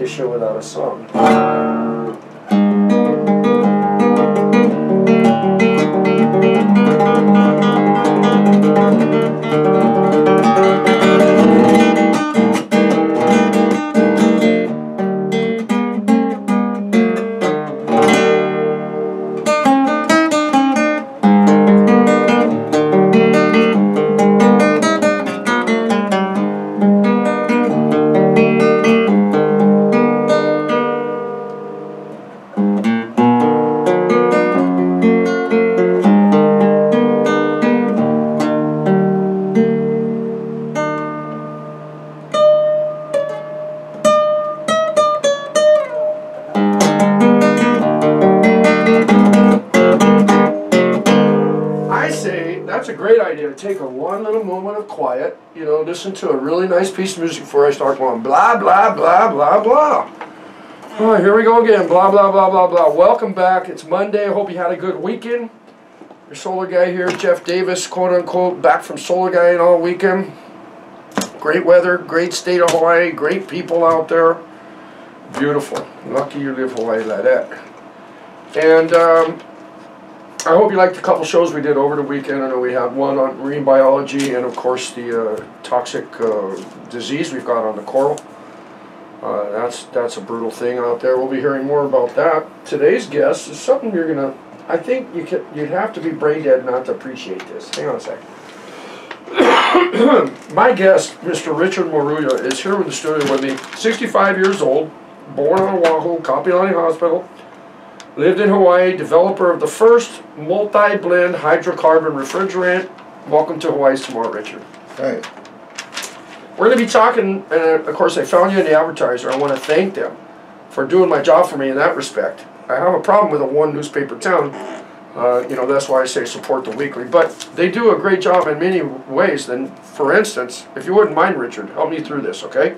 show without a song. That's a great idea to take one little moment of quiet, you know, listen to a really nice piece of music before I start going blah, blah, blah, blah, blah. Oh, here we go again, blah, blah, blah, blah, blah. Welcome back. It's Monday. I hope you had a good weekend. Your solar guy here, Jeff Davis, quote unquote, back from solar guying all weekend. Great weather, great state of Hawaii, great people out there. Beautiful. Lucky you live Hawaii like that. And I hope you liked the couple shows we did over the weekend. I know we had one on marine biology and, of course, the toxic disease we've got on the coral. That's a brutal thing out there. We'll be hearing more about that. Today's guest is something you're going to... I think you'd have to be brain dead not to appreciate this. Hang on a second. My guest, Mr. Richard Maruya, is here in the studio with me. 65 years old, born on Oahu, Kapi'olani Hospital. Lived in Hawaii, developer of the first multi-blend hydrocarbon refrigerant. Welcome to Hawaii's Tomorrow, Richard. Hey. We're going to be talking, and of course I found you in the advertiser. I want to thank them for doing my job for me in that respect. I have a problem with a one newspaper town. You know, that's why I say support the weekly. But they do a great job in many ways. Then, for instance, if you wouldn't mind, Richard, help me through this, okay?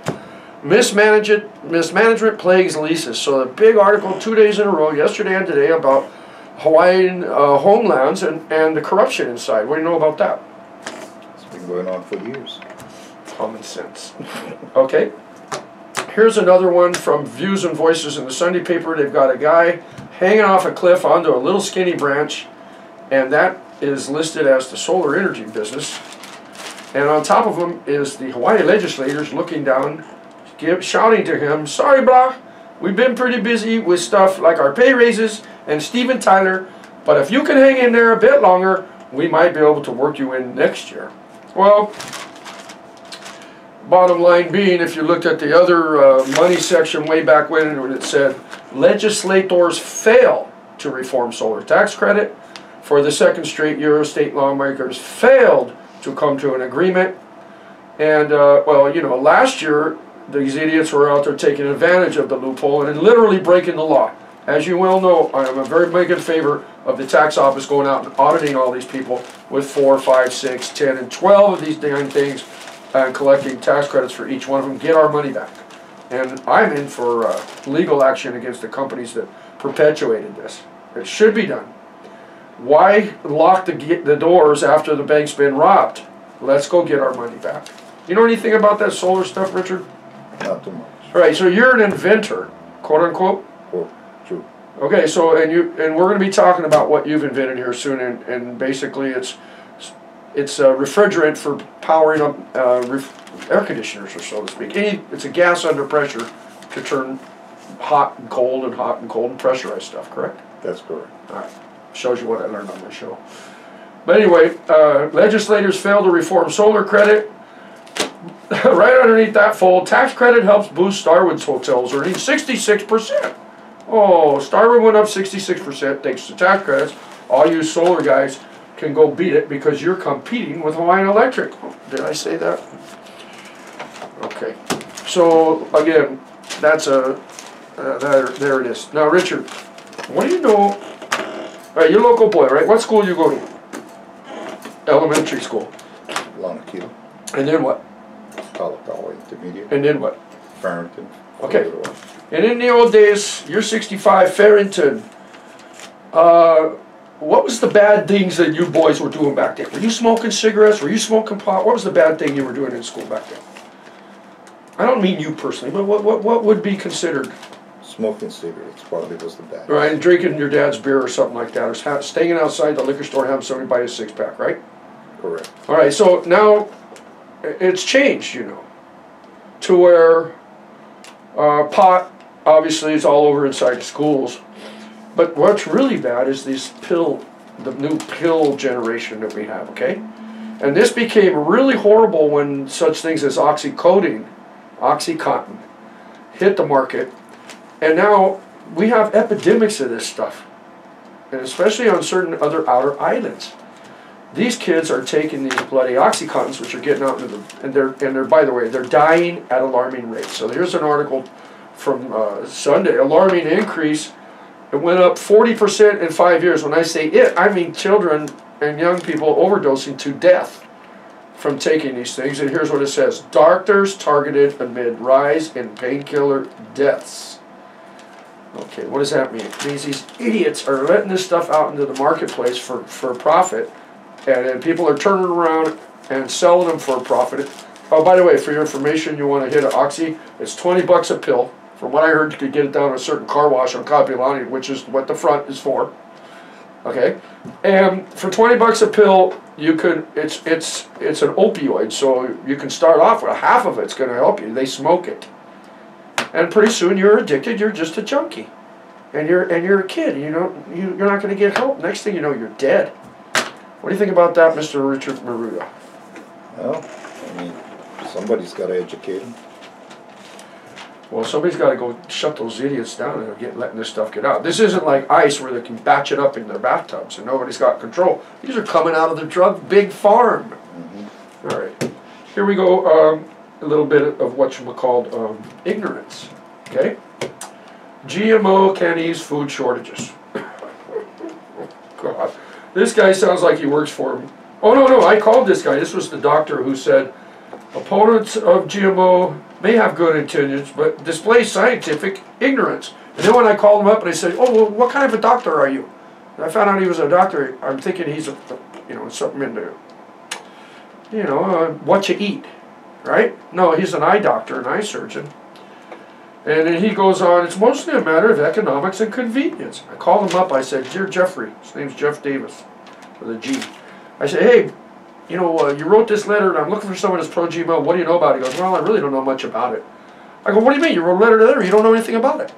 Mismanagement plagues leases. So the big article 2 days in a row, yesterday and today, about Hawaiian homelands and the corruption inside. What do you know about that? It's been going on for years. Common sense. Okay. Here's another one from Views and Voices in the Sunday paper. They've got a guy hanging off a cliff onto a little skinny branch, and that is listed as the solar energy business. And on top of him is the Hawaii legislators looking down, shouting to him, "Sorry, brah, we've been pretty busy with stuff like our pay raises and Steven Tyler, but if you can hang in there a bit longer, we might be able to work you in next year." Well, bottom line being, if you looked at the other money section way back when it said, legislators fail to reform solar tax credit. For the second straight year, state lawmakers failed to come to an agreement. And, well, you know, last year, these idiots were out there taking advantage of the loophole and literally breaking the law. As you well know, I am a very big in favor of the tax office going out and auditing all these people with 4, 5, 6, 10, and 12 of these damn things and collecting tax credits for each one of them. Get our money back. And I'm in for legal action against the companies that perpetuated this. It should be done. Why lock the doors after the bank's been robbed? Let's go get our money back. You know anything about that solar stuff, Richard? Not too much. All right, so you're an inventor, quote unquote. Oh, true. Okay, so and we're going to be talking about what you've invented here soon, and basically it's a refrigerant for powering up air conditioners, or so to speak. It's a gas under pressure to turn hot and cold and pressurized stuff. Correct? That's correct. All right, shows you what I learned on my show. But anyway, legislators failed to reform solar credit. Right underneath that fold, tax credit helps boost Starwood's hotels earning 66%. Oh, Starwood went up 66% thanks to tax credits. All you solar guys can go beat it because you're competing with Hawaiian Electric. Did I say that? Okay. So, again, that's there it is. Now, Richard, what do you know? All right, you're a local boy, right? What school you go to? Elementary school. Lanakila. And then what? Kalakaua Intermediate. And then what? Farrington. Okay. And in the old days, you're 65, Farrington. What was the bad things that you boys were doing back then? Were you smoking cigarettes? Were you smoking pot? What was the bad thing you were doing in school back then? I don't mean you personally, but what would be considered? Smoking cigarettes probably was the bad. Right, and drinking your dad's beer or something like that, or staying outside the liquor store, having somebody buy a 6-pack, right? Correct. All right, so now it's changed, you know, to where pot obviously is all over inside the schools. But what's really bad is the new pill generation that we have, okay? And this became really horrible when such things as Oxycontin, hit the market. And now we have epidemics of this stuff, and especially on certain other outer islands. These kids are taking these bloody Oxycontins, which are getting out into the, and they're by the way, they're dying at alarming rates. So here's an article from Sunday, alarming increase. It went up 40% in 5 years. When I say it, I mean children and young people overdosing to death from taking these things. And here's what it says: doctors targeted amid rise in painkiller deaths. Okay, what does that mean? It means these idiots are letting this stuff out into the marketplace for profit, and then people are turning around and selling them for a profit. Oh, by the way, for your information, you want to hit an Oxy, it's 20 bucks a pill. From what I heard, you could get it down to a certain car wash on Kapiolani, which is what the front is for. Okay, and for 20 bucks a pill, you could, it's an opioid, so you can start off with half of it's going to help you. They smoke it. And pretty soon you're addicted. You're just a junkie, and you're a kid. You know you're not going to get help. Next thing you know, you're dead. What do you think about that, Mr. Richard Maruya? Well, I mean, somebody's got to educate them. Well, somebody's got to go shut those idiots down and letting this stuff get out. This isn't like ice where they can batch it up in their bathtubs and nobody's got control. These are coming out of the drug big farm. All right, here we go. A little bit of what you called ignorance, okay? GMO can ease food shortages. God, this guy sounds like he works for him. Oh, no, I called this guy. This was the doctor who said, opponents of GMO may have good intentions, but display scientific ignorance. And then when I called him up and I said, oh, well, what kind of a doctor are you? And I found out he was a doctor. I'm thinking he's, something in there. What you eat. Right? No, he's an eye doctor, an eye surgeon. And then he goes on, it's mostly a matter of economics and convenience. I called him up, I said, dear Jeffrey, his name's Jeff Davis, with a G. I said, hey, you wrote this letter and I'm looking for someone that's pro-GMO, what do you know about it? He goes, well, I really don't know much about it. I go, what do you mean? You wrote a letter to there, you don't know anything about it.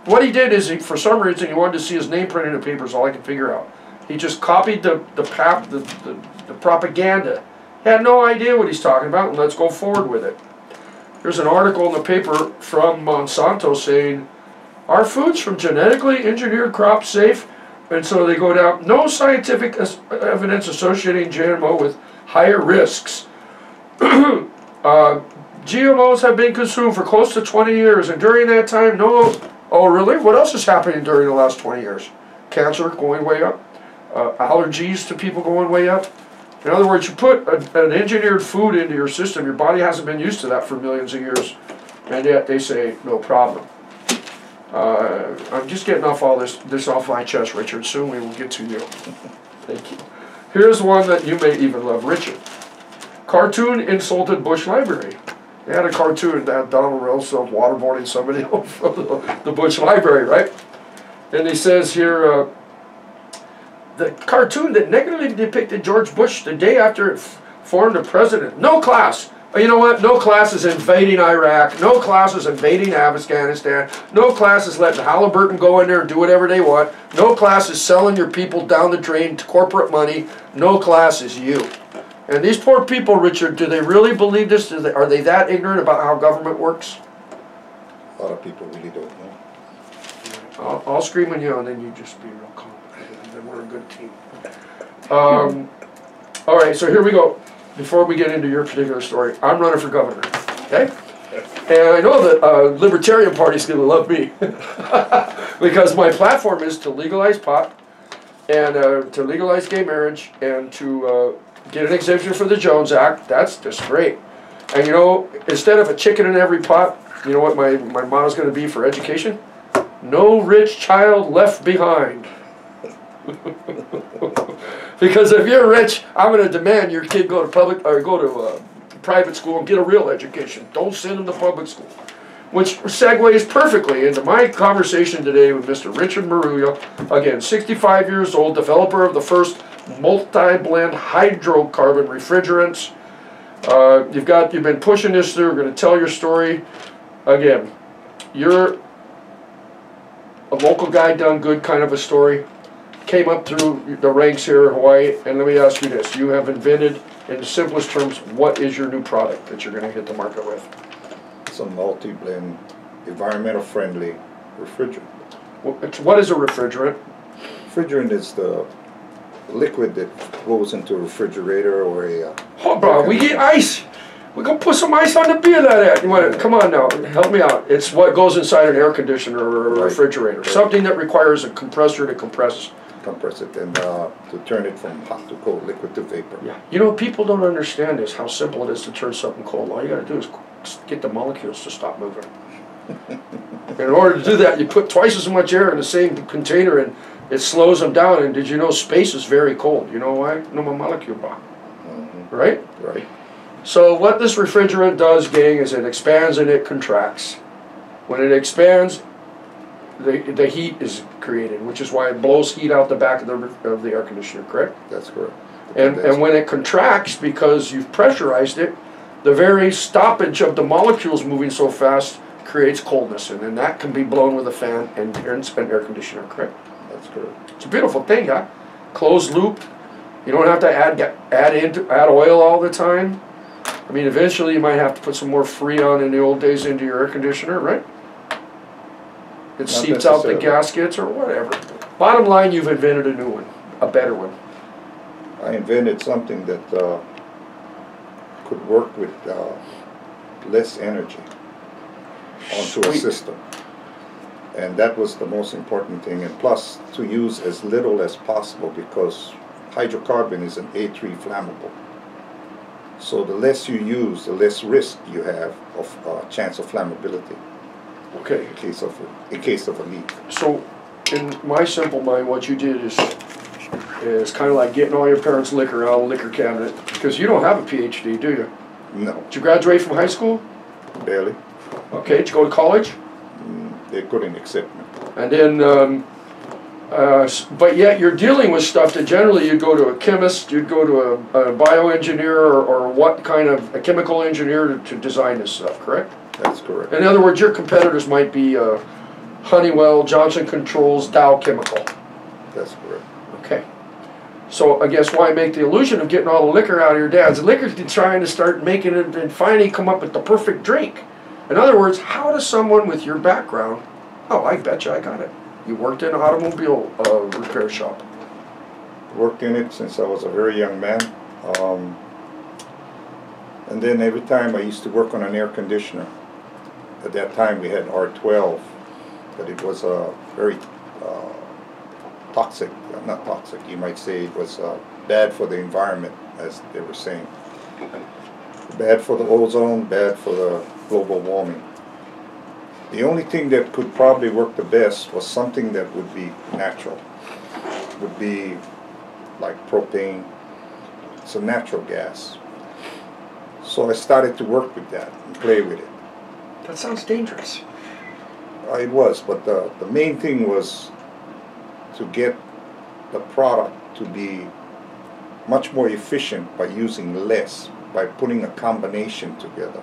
What he did is, for some reason, he wanted to see his name printed in the paper, is all I can figure out. He just copied the propaganda. He had no idea what he's talking about, and let's go forward with it. There's an article in the paper from Monsanto saying, are foods from genetically engineered crops safe? And so they go down, no scientific evidence associating GMO with higher risks. GMOs have been consumed for close to 20 years, and during that time, oh really? What else is happening during the last 20 years? Cancer going way up, allergies to people going way up. In other words, you put an engineered food into your system, your body hasn't been used to that for millions of years, and yet they say, no problem. I'm just getting off all this off my chest, Richard. Soon we will get to you. Thank you. Here's one that you may even love, Richard. Cartoon insulted Bush Library. They had a cartoon that Donald Rumsfeld waterboarding somebody from the Bush Library, right? And he says here, the cartoon that negatively depicted George Bush the day after it formed a president. No class. You know what? No class is invading Iraq. No class is invading Afghanistan. No class is letting Halliburton go in there and do whatever they want. No class is selling your people down the drain to corporate money. No class is you. And these poor people, Richard, do they really believe this? Are they that ignorant about how government works? A lot of people really don't know. I'll scream on you and then you just be real calm. And then we're a good team. All right, so here we go. Before we get into your particular story, I'm running for governor, okay? And I know that Libertarian Party's going to love me because my platform is to legalize pot and to legalize gay marriage and to get an exemption for the Jones Act. That's just great. And instead of a chicken in every pot, you know what my motto is going to be for education? No rich child left behind. Because if you're rich, I'm going to demand your kid go to private school and get a real education. Don't send them to public school. Which segues perfectly into my conversation today with Mr. Richard Maruya, again, 65 years old, developer of the first multi-blend hydrocarbon refrigerants. You've been pushing this through. We're going to tell your story. Again, you're a local guy done good kind of a story. Came up through the ranks here in Hawaii, and let me ask you this. You have invented, in the simplest terms, what is your new product that you're going to hit the market with? It's a multi-blend, environmental friendly refrigerant. What is a refrigerant? Refrigerant is the liquid that goes into a refrigerator or a... Hold on, we get ice. We're going to put some ice on the beer that you want. Come on now, help me out. It's what goes inside an air conditioner or a refrigerator. Right. Something that requires a compressor to compress it and to turn it from hot to cold, liquid to vapor. Yeah. You know, people don't understand this, how simple it is to turn something cold. All you got to do is get the molecules to stop moving. In order to do that, you put twice as much air in the same container and it slows them down. And did you know space is very cold? You know why? No more molecule bomb. Right? Right. So what this refrigerant does, gang, is it expands and it contracts. When it expands, the heat is created, which is why it blows heat out the back of the air conditioner, correct? That's correct. And when it contracts, because you've pressurized it, the very stoppage of the molecules moving so fast creates coldness, and then that can be blown with a fan and an air conditioner, correct? That's correct. It's a beautiful thing, huh? Closed loop. You don't have to add oil all the time. I mean, eventually you might have to put some more Freon in the old days into your air conditioner, right? It seeps out the gaskets or whatever. Bottom line, you've invented a new one, a better one. I invented something that could work with less energy onto a system. And that was the most important thing. And plus, to use as little as possible, because hydrocarbon is an A3 flammable. So the less you use, the less risk you have of chance of flammability. Okay. In case of a leak. So, in my simple mind, what you did is kind of like getting all your parents' liquor out of the liquor cabinet, because you don't have a PhD, do you? No. Did you graduate from high school? Barely. Okay. Did you go to college? They couldn't accept me. And then, but yet you're dealing with stuff that generally you'd go to a chemist, you'd go to a bioengineer, or what kind of a chemical engineer to design this stuff, correct? That's correct. In other words, your competitors might be Honeywell, Johnson Controls, Dow Chemical. That's correct. Okay. So I guess why make the illusion of getting all the liquor out of your dad's liquor to trying to start making it and finally come up with the perfect drink? In other words, how does someone with your background, oh, I bet you I got it. You worked in an automobile repair shop. Worked in it since I was a very young man. And then every time I used to work on an air conditioner. At that time we had R12, but it was very toxic, not toxic, you might say it was bad for the environment, as they were saying. Bad for the ozone, bad for the global warming. The only thing that could probably work the best was something that would be natural. Would be like propane. It's a natural gas. So I started to work with that and play with it. That sounds dangerous. It was, but the main thing was to get the product to be much more efficient by using less, by putting a combination together.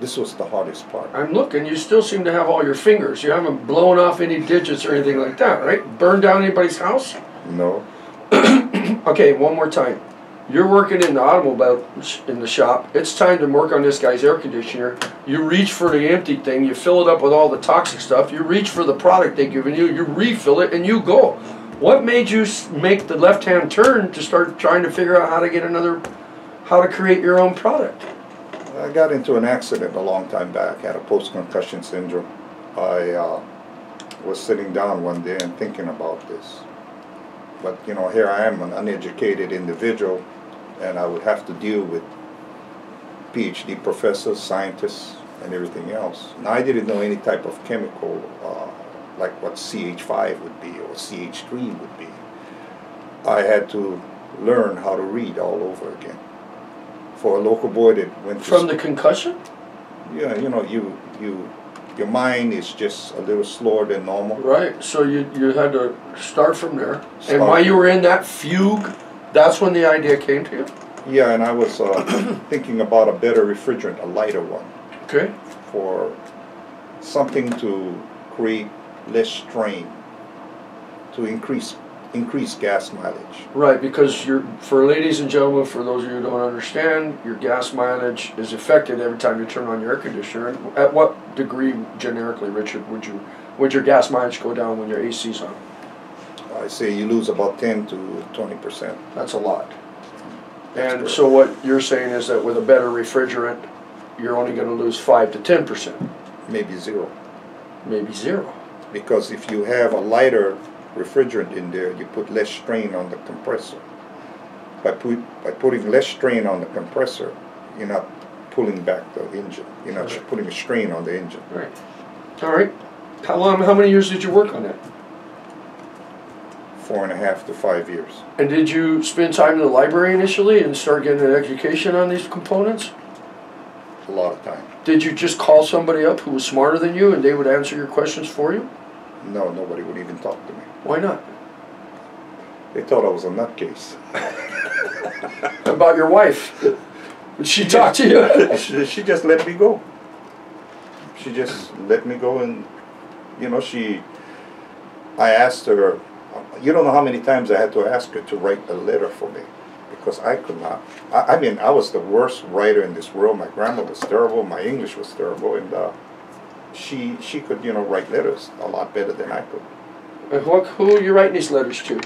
This was the hardest part. I'm looking, you still seem to have all your fingers. You haven't blown off any digits or anything like that, right? Burned down anybody's house? No. Okay, one more time. You're working in the automobile in the shop. It's time to work on this guy's air conditioner. You reach for the empty thing. You fill it up with all the toxic stuff. You reach for the product they've given you. You refill it and you go. What made you make the left-hand turn to start trying to figure out how to create your own product? I got into an accident a long time back. Had a post-concussion syndrome. I was sitting down one day and thinking about this. But you know, here I am, an uneducated individual, and I would have to deal with PhD professors, scientists, and everything else. And I didn't know any type of chemical, like what CH5 would be or CH3 would be. I had to learn how to read all over again, For a local boy that went From the concussion? Yeah, you know, your mind is just a little slower than normal. Right, so you had to start from there. And Start. while you were in that fugue, that's when the idea came to you? Yeah, and I was thinking about a better refrigerant, a lighter one, Okay. for something to create less strain, to increase gas mileage. Right, because for ladies and gentlemen, for those of you who don't understand, your gas mileage is affected every time you turn on your air conditioner. And at what degree, generically, Richard, would your gas mileage go down when your AC's on? I say you lose about 10 to 20%. That's a lot. That's And correct. so what you're saying is that with a better refrigerant, you're only going to lose 5 to 10%, Maybe zero. maybe zero. Because if you have a lighter refrigerant in there, you put less strain on the compressor. By putting less strain on the compressor, you're not pulling back the engine. You're not Right. putting a strain on the engine. Right. All right. How many years did you work on that? 4.5 to 5 years. And did you spend time in the library initially and start getting an education on these components? A lot of time. Did you just call somebody up who was smarter than you and they would answer your questions for you? No, nobody would even talk to me. Why not? They thought I was a nutcase. How about your wife? Did she talk to you? She just let me go. She just let me go, and I asked her, you don't know how many times I had to ask her to write a letter for me, because I could not. I mean, I was the worst writer in this world. My grammar was terrible, my English was terrible, and she could, write letters a lot better than I could. And who are you writing these letters to?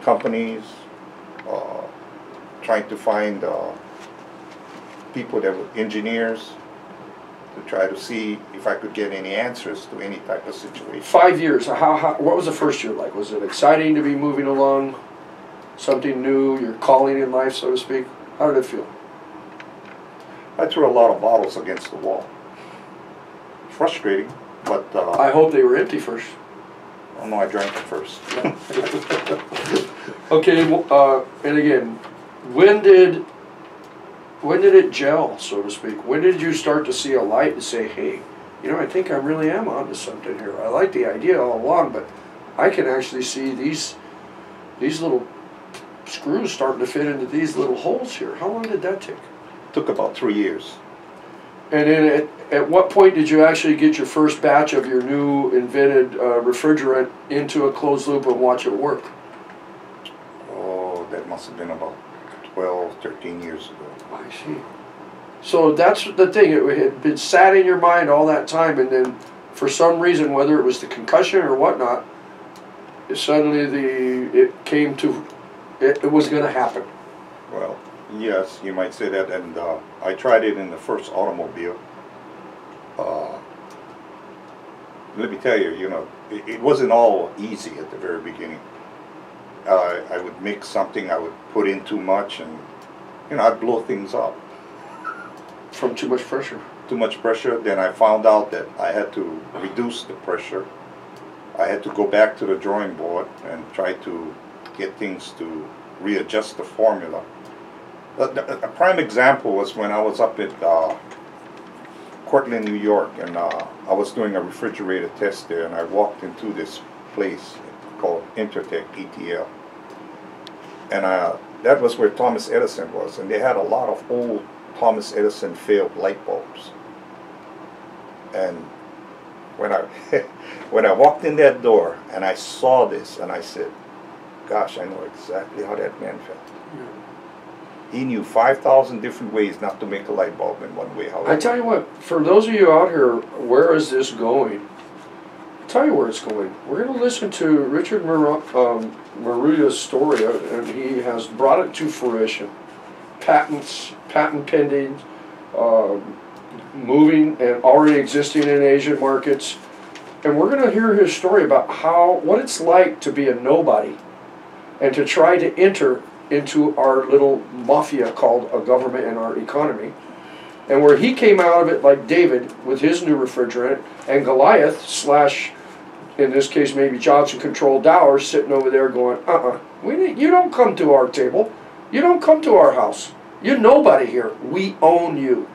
Companies, trying to find people that were engineers, to try to see if I could get any answers to any type of situation. 5 years. What was the first year like? Was it exciting to be moving along? Something new, your calling in life, so to speak? How did it feel? I threw a lot of bottles against the wall. Frustrating, but I hope they were empty first. oh no, I drank it first. Okay, and again, when did it gel, so to speak? When did you start to see a light and say, hey, I think I really am onto something here. I like the idea all along, but I can actually see these little screws starting to fit into these little holes here. How long did that take? Took about 3 years. And then at what point did you actually get your first batch of your new invented refrigerant into a closed loop and watch it work? Oh, that must have been about 12, 13 years ago. I see. So that's the thing. It had been sat in your mind all that time, and then for some reason, whether it was the concussion or whatnot, suddenly it came to, it was going to happen. Well, yes, you might say that, and I tried it in the first automobile. Let me tell you, it wasn't all easy at the very beginning. I would mix something, I would put in too much, and I'd blow things up. From too much pressure. Too much pressure. Then I found out that I had to reduce the pressure. I had to go back to the drawing board and try to get things to readjust the formula. A prime example was when I was up at Cortland, New York, and I was doing a refrigerator test there, and I walked into this place called Intertech, ETL. And that was where Thomas Edison was, and they had a lot of old Thomas Edison failed light bulbs. And when I when I walked in that door and I saw this, and I said, gosh, I know exactly how that man felt. He knew 5,000 different ways not to make a light bulb in one way. However, I tell you what, for those of you out here, where is this going? I'll tell you where it's going. We're going to listen to Richard Maruya's story, and he has brought it to fruition. Patent pending, moving and already existing in Asian markets. And we're going to hear his story about what it's like to be a nobody and to try to enter into our little mafia called a government and our economy. And where he came out of it like David with his new refrigerant, and Goliath / in this case maybe Johnson Control Dowers sitting over there going, you don't come to our table. You don't come to our house. You're nobody here. We own you.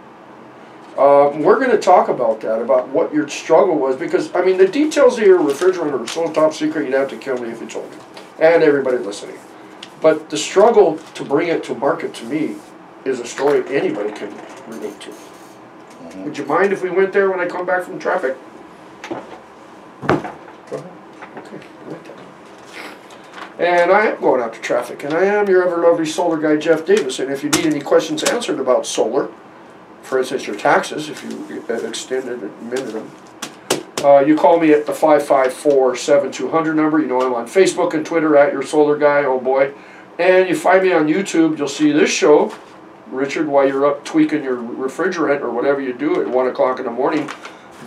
We're going to talk about that, about what your struggle was, because, I mean, the details of your refrigerator are so top secret, you'd have to kill me if you told me, and everybody listening. But the struggle to bring it to market to me is a story anybody can relate to. Mm-hmm. Would you mind if we went there when I come back from traffic? Go ahead. Okay, I like that. And I am going out to traffic, and I am your ever lovely solar guy, Jeff Davis. And if you need any questions answered about solar, for instance, your taxes, if you extended and amended them, you call me at the 554-7200 number. You know I'm on Facebook and Twitter at your solar guy, oh boy. And you find me on YouTube, you'll see this show, Richard, while you're up tweaking your refrigerant or whatever you do at 1 o'clock in the morning.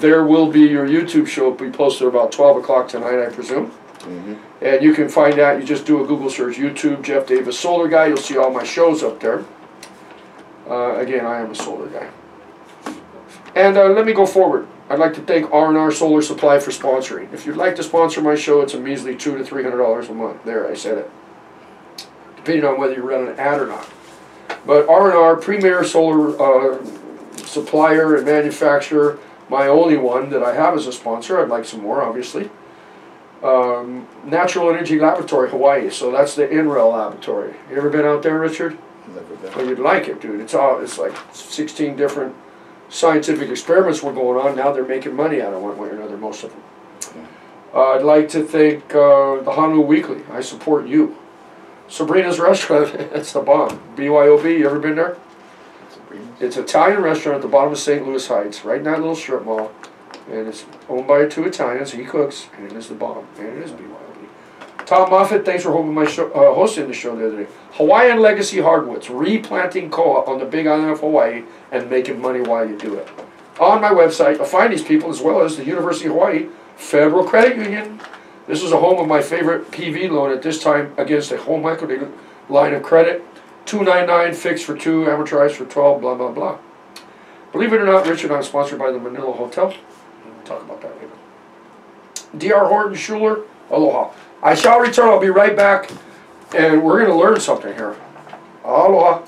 There will be your YouTube show. It'll be posted about 12 o'clock tonight, I presume. Mm-hmm. And you can find that. You just do a Google search, YouTube, Jeff Davis Solar Guy. You'll see all my shows up there. Again, I am a solar guy. And let me go forward. I'd like to thank R&R Solar Supply for sponsoring. If you'd like to sponsor my show, it's a measly $200 to $300 a month. There, I said it. Depending on whether you run an ad or not. But R&R, premier solar supplier and manufacturer, my only one that I have as a sponsor. I'd like some more, obviously. Natural Energy Laboratory, Hawaii. So that's the NREL laboratory. You ever been out there, Richard? Never been. Well, you'd like it, dude. It's like 16 different scientific experiments were going on. Now they're making money out of one way or another, most of them. I'd like to thank the Honolulu Weekly. I support you. Sabrina's Restaurant, it's the bomb. BYOB, you ever been there? It's an Italian restaurant at the bottom of St. Louis Heights, right in that little strip mall. And it's owned by two Italians. He cooks, and it is the bomb. And it is BYOB. Tom Moffitt, thanks for hosting the show the other day. Hawaiian Legacy Hardwoods, replanting koa on the Big Island of Hawaii and making money while you do it. On my website, you'll find these people as well as the University of Hawaii Federal Credit Union. This is a home of my favorite PV loan at this time against a home equity line of credit. $299 fixed for 2, amortized for 12, blah, blah, blah. Believe it or not, Richard, I'm sponsored by the Manila Hotel. We'll talk about that later. D.R. Horton Schuler, aloha. I shall return. I'll be right back, and we're going to learn something here. Aloha.